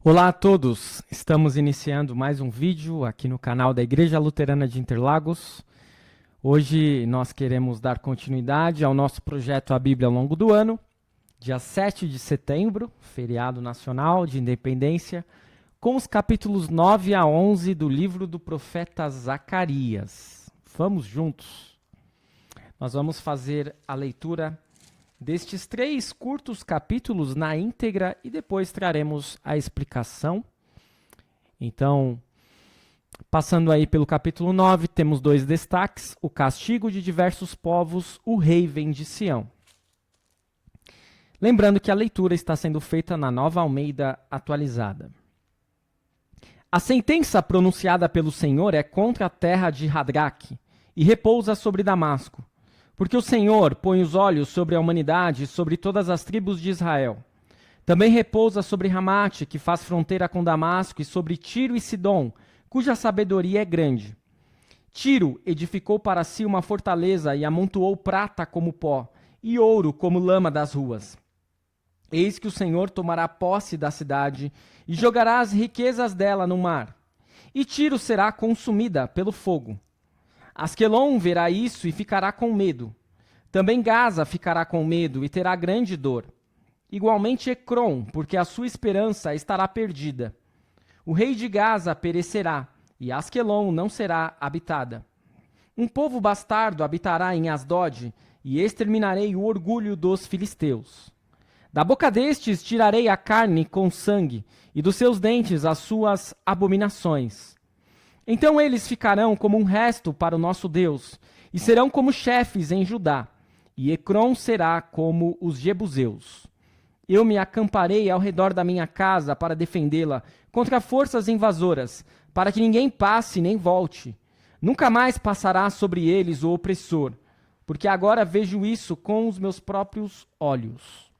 Olá a todos, estamos iniciando mais um vídeo aqui no canal da Igreja Luterana de Interlagos. Hoje nós queremos dar continuidade ao nosso projeto A Bíblia ao longo do ano, dia 7 de setembro, feriado nacional de independência, com os capítulos 9 a 11 do livro do profeta Zacarias. Vamos juntos. Nós vamos fazer a leitura destes 3 curtos capítulos na íntegra e depois traremos a explicação. Então, passando aí pelo capítulo 9, temos 2 destaques: o castigo de diversos povos, o rei vem de Sião. Lembrando que a leitura está sendo feita na Nova Almeida atualizada. A sentença pronunciada pelo Senhor é contra a terra de Hadraque e repousa sobre Damasco. Porque o Senhor põe os olhos sobre a humanidade e sobre todas as tribos de Israel. Também repousa sobre Ramate, que faz fronteira com Damasco, e sobre Tiro e Sidom, cuja sabedoria é grande. Tiro edificou para si uma fortaleza e amontoou prata como pó, e ouro como lama das ruas. Eis que o Senhor tomará posse da cidade e jogará as riquezas dela no mar. E Tiro será consumida pelo fogo. Asquelon verá isso e ficará com medo. Também Gaza ficará com medo e terá grande dor. Igualmente Ecrom, porque a sua esperança estará perdida. O rei de Gaza perecerá, e Asquelon não será habitada. Um povo bastardo habitará em Asdod, e exterminarei o orgulho dos filisteus. Da boca destes tirarei a carne com sangue, e dos seus dentes as suas abominações. Então eles ficarão como um resto para o nosso Deus, e serão como chefes em Judá, e Ecrom será como os jebuseus. Eu me acamparei ao redor da minha casa para defendê-la contra forças invasoras, para que ninguém passe nem volte. Nunca mais passará sobre eles o opressor, porque agora vejo isso com os meus próprios olhos.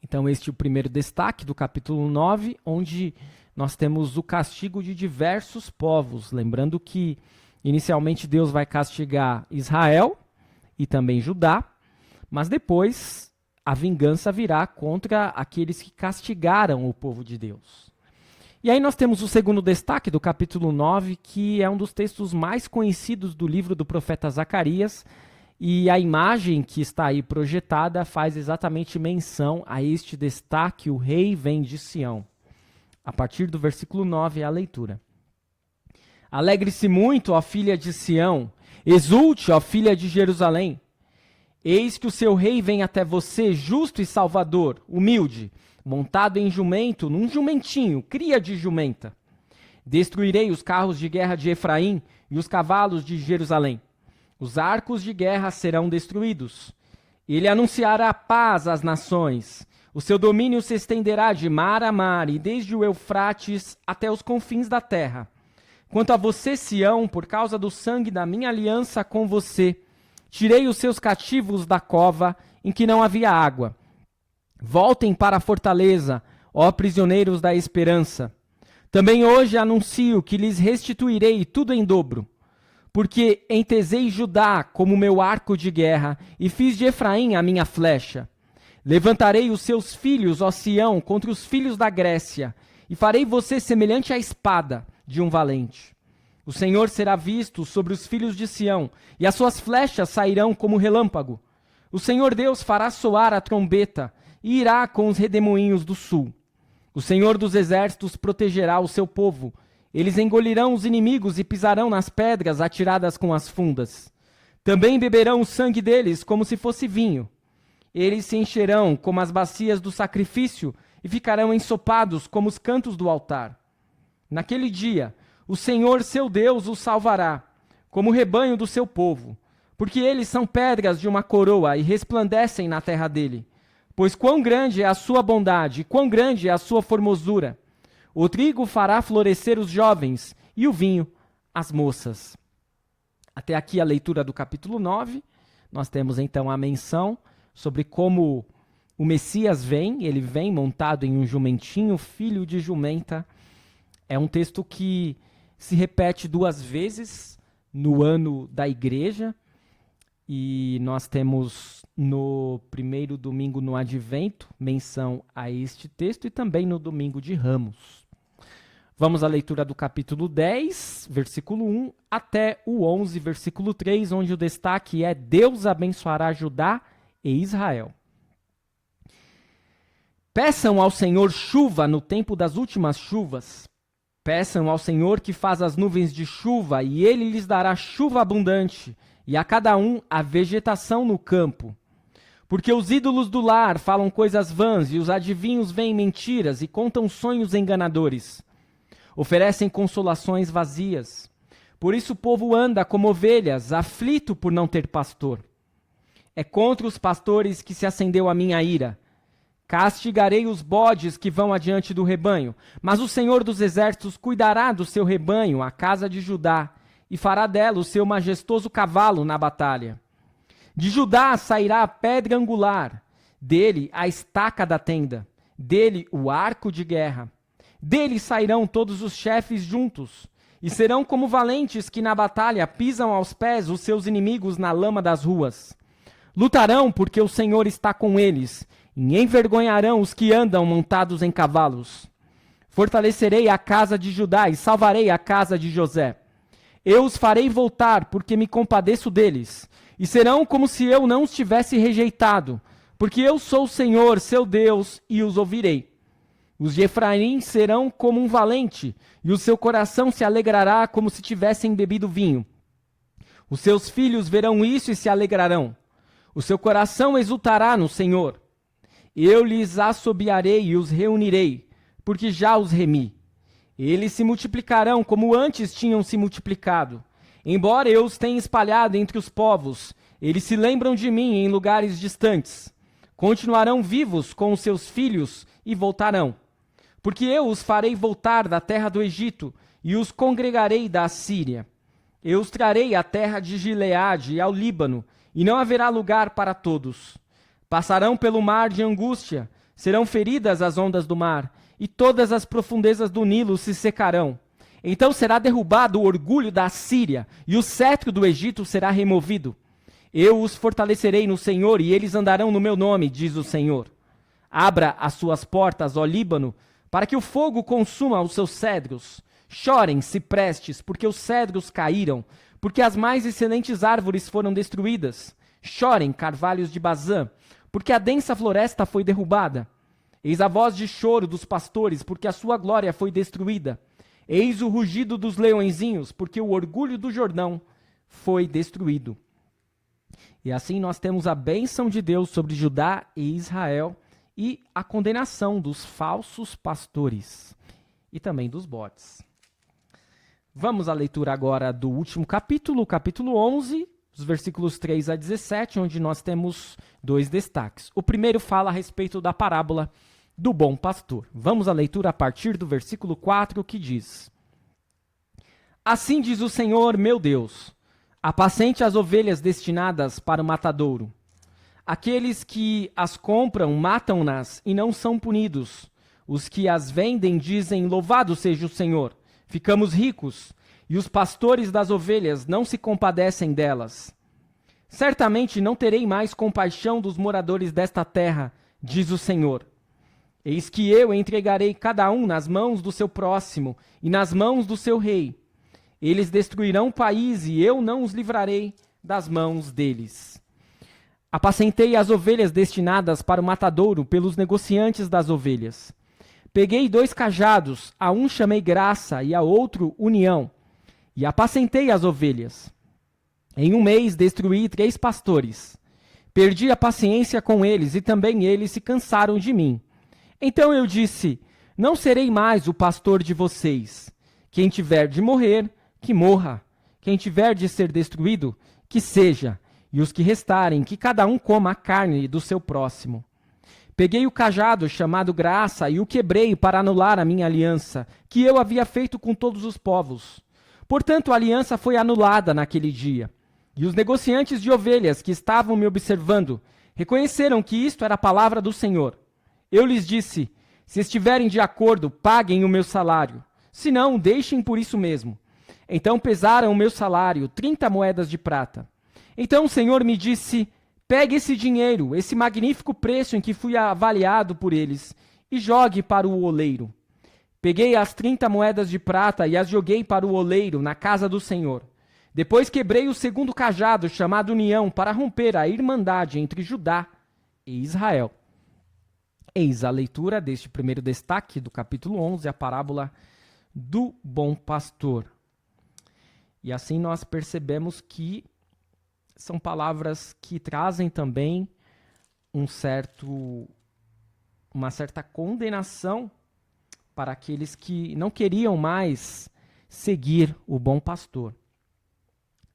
Então este é o primeiro destaque do capítulo 9, onde nós temos o castigo de diversos povos. Lembrando que, inicialmente, Deus vai castigar Israel e também Judá, mas depois a vingança virá contra aqueles que castigaram o povo de Deus. E aí nós temos o segundo destaque do capítulo 9, que é um dos textos mais conhecidos do livro do profeta Zacarias, e a imagem que está aí projetada faz exatamente menção a este destaque: o rei vem de Sião. A partir do versículo 9 é a leitura. Alegre-se muito, ó filha de Sião, exulte, ó filha de Jerusalém. Eis que o seu rei vem até você, justo e salvador, humilde, montado em jumento, num jumentinho, cria de jumenta. Destruirei os carros de guerra de Efraim e os cavalos de Jerusalém. Os arcos de guerra serão destruídos. Ele anunciará paz às nações. O seu domínio se estenderá de mar a mar e desde o Eufrates até os confins da terra. Quanto a você, Sião, por causa do sangue da minha aliança com você, tirei os seus cativos da cova em que não havia água. Voltem para a fortaleza, ó prisioneiros da esperança. Também hoje anuncio que lhes restituirei tudo em dobro. Porque entesei Judá como meu arco de guerra e fiz de Efraim a minha flecha. Levantarei os seus filhos, ó Sião, contra os filhos da Grécia, e farei você semelhante à espada de um valente. O Senhor será visto sobre os filhos de Sião, e as suas flechas sairão como relâmpago. O Senhor Deus fará soar a trombeta, e irá com os redemoinhos do sul. O Senhor dos exércitos protegerá o seu povo. Eles engolirão os inimigos e pisarão nas pedras atiradas com as fundas. Também beberão o sangue deles como se fosse vinho. Eles se encherão como as bacias do sacrifício e ficarão ensopados como os cantos do altar. Naquele dia, o Senhor seu Deus os salvará, como o rebanho do seu povo, porque eles são pedras de uma coroa e resplandecem na terra dele. Pois quão grande é a sua bondade, e quão grande é a sua formosura. O trigo fará florescer os jovens, e o vinho as moças. Até aqui a leitura do capítulo 9. Nós temos então a menção sobre como o Messias vem. Ele vem montado em um jumentinho, filho de jumenta. É um texto que se repete 2 vezes no ano da igreja. E nós temos no primeiro domingo no Advento menção a este texto e também no domingo de Ramos. Vamos à leitura do capítulo 10, versículo 1, até o 11, versículo 3, onde o destaque é: Deus abençoará Judá e Israel. Peçam ao Senhor chuva no tempo das últimas chuvas. Peçam ao Senhor que faz as nuvens de chuva, e ele lhes dará chuva abundante, e a cada um a vegetação no campo. Porque os ídolos do lar falam coisas vãs, e os adivinhos veem mentiras e contam sonhos enganadores. Oferecem consolações vazias. Por isso o povo anda como ovelhas, aflito por não ter pastor. É contra os pastores que se acendeu a minha ira. Castigarei os bodes que vão adiante do rebanho, mas o Senhor dos exércitos cuidará do seu rebanho, a casa de Judá, e fará dela o seu majestoso cavalo na batalha. De Judá sairá a pedra angular, dele a estaca da tenda, dele o arco de guerra. Dele sairão todos os chefes juntos, e serão como valentes que na batalha pisam aos pés os seus inimigos na lama das ruas. Lutarão porque o Senhor está com eles, e envergonharão os que andam montados em cavalos. Fortalecerei a casa de Judá e salvarei a casa de José. Eu os farei voltar, porque me compadeço deles, e serão como se eu não os tivesse rejeitado, porque eu sou o Senhor, seu Deus, e os ouvirei. Os de Efraim serão como um valente, e o seu coração se alegrará como se tivessem bebido vinho. Os seus filhos verão isso e se alegrarão. O seu coração exultará no Senhor. Eu lhes assobiarei e os reunirei, porque já os remi. Eles se multiplicarão como antes tinham se multiplicado. Embora eu os tenha espalhado entre os povos, eles se lembram de mim em lugares distantes. Continuarão vivos com os seus filhos e voltarão. Porque eu os farei voltar da terra do Egito e os congregarei da Assíria. Eu os trarei à terra de Gileade e ao Líbano, e não haverá lugar para todos. Passarão pelo mar de angústia, serão feridas as ondas do mar, e todas as profundezas do Nilo se secarão. Então será derrubado o orgulho da Assíria, e o cetro do Egito será removido. Eu os fortalecerei no Senhor, e eles andarão no meu nome, diz o Senhor. Abra as suas portas, ó Líbano, para que o fogo consuma os seus cedros. Chorem, ciprestes, porque os cedros caíram, porque as mais excelentes árvores foram destruídas. Chorem, carvalhos de Bazã, porque a densa floresta foi derrubada. Eis a voz de choro dos pastores, porque a sua glória foi destruída. Eis o rugido dos leõezinhos, porque o orgulho do Jordão foi destruído. E assim nós temos a bênção de Deus sobre Judá e Israel, e a condenação dos falsos pastores e também dos bodes. Vamos à leitura agora do último capítulo, capítulo 11, os versículos 3 a 17, onde nós temos dois destaques. O primeiro fala a respeito da parábola do bom pastor. Vamos à leitura a partir do versículo 4, que diz: Assim diz o Senhor, meu Deus, apacente as ovelhas destinadas para o matadouro. Aqueles que as compram matam-nas e não são punidos. Os que as vendem dizem, louvado seja o Senhor, ficamos ricos, e os pastores das ovelhas não se compadecem delas. Certamente não terei mais compaixão dos moradores desta terra, diz o Senhor. Eis que eu entregarei cada um nas mãos do seu próximo e nas mãos do seu rei. Eles destruirão o país e eu não os livrarei das mãos deles. Apacentei as ovelhas destinadas para o matadouro pelos negociantes das ovelhas. Peguei 2 cajados, a um chamei graça e a outro união, e apacentei as ovelhas. Em um mês destruí 3 pastores. Perdi a paciência com eles e também eles se cansaram de mim. Então eu disse, não serei mais o pastor de vocês. Quem tiver de morrer, que morra. Quem tiver de ser destruído, que seja. E os que restarem, que cada um coma a carne do seu próximo. Peguei o cajado chamado graça e o quebrei para anular a minha aliança, que eu havia feito com todos os povos. Portanto, a aliança foi anulada naquele dia. E os negociantes de ovelhas que estavam me observando reconheceram que isto era a palavra do Senhor. Eu lhes disse, se estiverem de acordo, paguem o meu salário. Se não, deixem por isso mesmo. Então pesaram o meu salário, 30 moedas de prata. Então o Senhor me disse: pegue esse dinheiro, esse magnífico preço em que fui avaliado por eles, e jogue para o oleiro. Peguei as 30 moedas de prata e as joguei para o oleiro, na casa do Senhor. Depois quebrei o segundo cajado, chamado União, para romper a irmandade entre Judá e Israel. Eis a leitura deste primeiro destaque do capítulo 11, a parábola do bom pastor. E assim nós percebemos que são palavras que trazem também uma certa condenação para aqueles que não queriam mais seguir o bom pastor.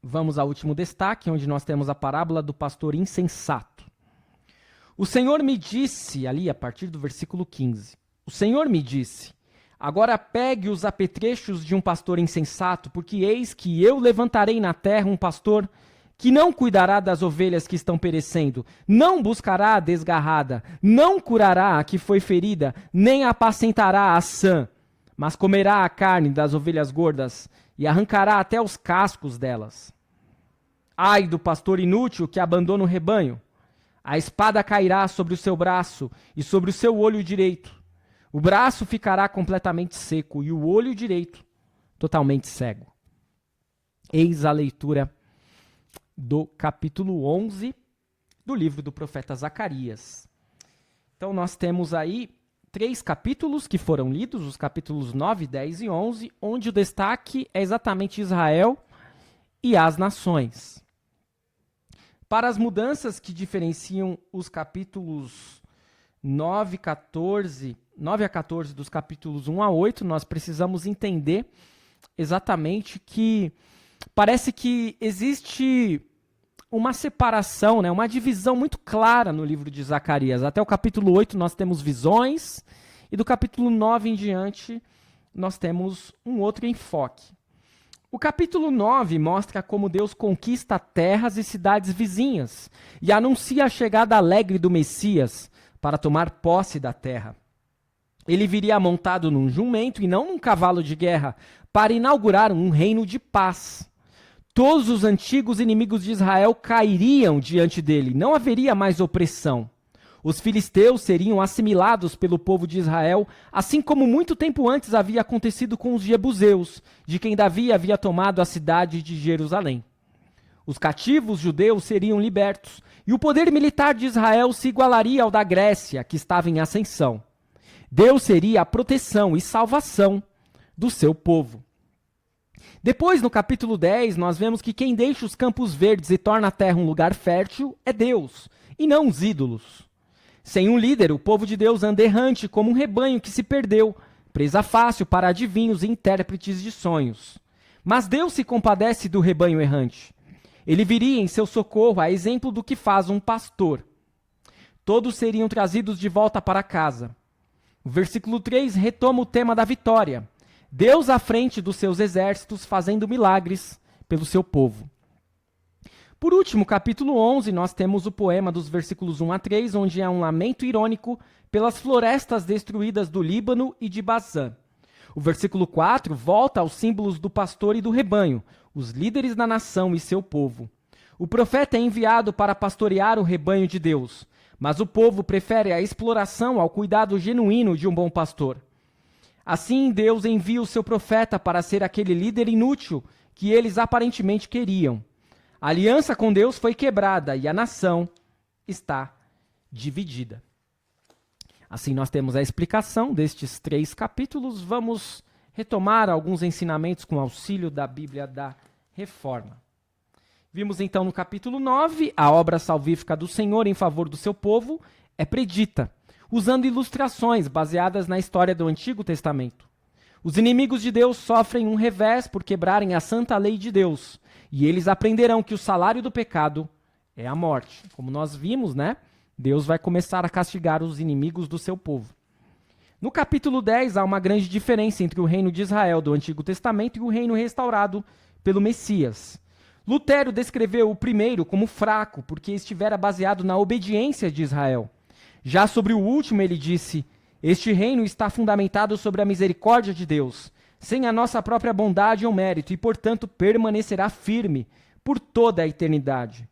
Vamos ao último destaque, onde nós temos a parábola do pastor insensato. O Senhor me disse, ali a partir do versículo 15, o Senhor me disse: agora pegue os apetrechos de um pastor insensato, porque eis que eu levantarei na terra um pastor que não cuidará das ovelhas que estão perecendo, não buscará a desgarrada, não curará a que foi ferida, nem apacentará a sã, mas comerá a carne das ovelhas gordas e arrancará até os cascos delas. Ai do pastor inútil que abandona o rebanho. A espada cairá sobre o seu braço e sobre o seu olho direito. O braço ficará completamente seco e o olho direito totalmente cego. Eis a leitura do capítulo 11 do livro do profeta Zacarias. Então nós temos aí 3 capítulos que foram lidos, os capítulos 9, 10 e 11, onde o destaque é exatamente Israel e as nações. Para as mudanças que diferenciam os capítulos 9 a 14 dos capítulos 1 a 8, nós precisamos entender exatamente que parece que existe uma separação, né, uma divisão muito clara no livro de Zacarias. Até o capítulo 8 nós temos visões, e do capítulo 9 em diante nós temos um outro enfoque. O capítulo 9 mostra como Deus conquista terras e cidades vizinhas e anuncia a chegada alegre do Messias para tomar posse da terra. Ele viria montado num jumento e não num cavalo de guerra, para inaugurar um reino de paz. Todos os antigos inimigos de Israel cairiam diante dele, não haveria mais opressão. Os filisteus seriam assimilados pelo povo de Israel, assim como muito tempo antes havia acontecido com os jebuseus, de quem Davi havia tomado a cidade de Jerusalém. Os cativos judeus seriam libertos, e o poder militar de Israel se igualaria ao da Grécia, que estava em ascensão. Deus seria a proteção e salvação do seu povo. Depois, no capítulo 10, nós vemos que quem deixa os campos verdes e torna a terra um lugar fértil é Deus, e não os ídolos. Sem um líder, o povo de Deus anda errante como um rebanho que se perdeu, presa fácil para adivinhos e intérpretes de sonhos. Mas Deus se compadece do rebanho errante. Ele viria em seu socorro, a exemplo do que faz um pastor. Todos seriam trazidos de volta para casa. O versículo 3 retoma o tema da vitória. Deus à frente dos seus exércitos, fazendo milagres pelo seu povo. Por último, capítulo 11, nós temos o poema dos versículos 1 a 3, onde é um lamento irônico pelas florestas destruídas do Líbano e de Bazã. O versículo 4 volta aos símbolos do pastor e do rebanho, os líderes da nação e seu povo. O profeta é enviado para pastorear o rebanho de Deus, mas o povo prefere a exploração ao cuidado genuíno de um bom pastor. Assim, Deus envia o seu profeta para ser aquele líder inútil que eles aparentemente queriam. A aliança com Deus foi quebrada e a nação está dividida. Assim, nós temos a explicação destes 3 capítulos. Vamos retomar alguns ensinamentos com auxílio da Bíblia da Reforma. Vimos então no capítulo 9, a obra salvífica do Senhor em favor do seu povo é predita, usando ilustrações baseadas na história do Antigo Testamento. Os inimigos de Deus sofrem um revés por quebrarem a santa lei de Deus, e eles aprenderão que o salário do pecado é a morte. Como nós vimos, né? Deus vai começar a castigar os inimigos do seu povo. No capítulo 10, há uma grande diferença entre o reino de Israel do Antigo Testamento e o reino restaurado pelo Messias. Lutero descreveu o primeiro como fraco, porque estivera baseado na obediência de Israel. Já sobre o último, ele disse: este reino está fundamentado sobre a misericórdia de Deus, sem a nossa própria bondade ou mérito, e, portanto, permanecerá firme, por toda a eternidade.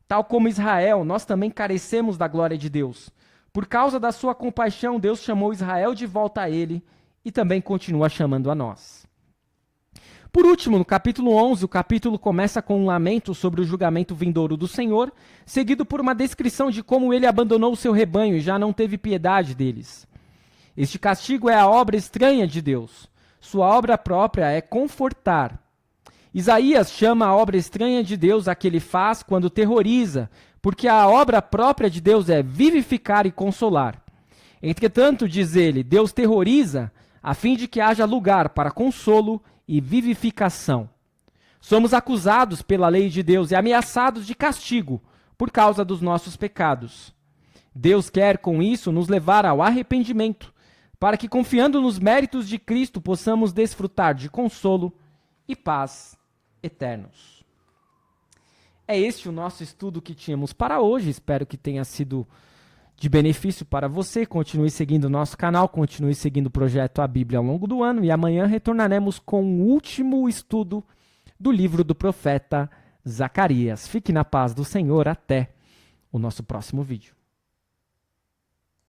Tal como Israel, nós também carecemos da glória de Deus. Por causa da sua compaixão, Deus chamou Israel de volta a ele e também continua chamando a nós. Por último, no capítulo 11, o capítulo começa com um lamento sobre o julgamento vindouro do Senhor, seguido por uma descrição de como ele abandonou o seu rebanho e já não teve piedade deles. Este castigo é a obra estranha de Deus. Sua obra própria é confortar. Isaías chama a obra estranha de Deus a que ele faz quando terroriza, porque a obra própria de Deus é vivificar e consolar. Entretanto, diz ele, Deus terroriza a fim de que haja lugar para consolo e vivificação. Somos acusados pela lei de Deus e ameaçados de castigo por causa dos nossos pecados. Deus quer, com isso, nos levar ao arrependimento, para que, confiando nos méritos de Cristo, possamos desfrutar de consolo e paz eternos. É este o nosso estudo que tínhamos para hoje. Espero que tenha sido de benefício para você. Continue seguindo o nosso canal, continue seguindo o projeto A Bíblia ao longo do ano e amanhã retornaremos com o último estudo do livro do profeta Zacarias. Fique na paz do Senhor. Até o nosso próximo vídeo.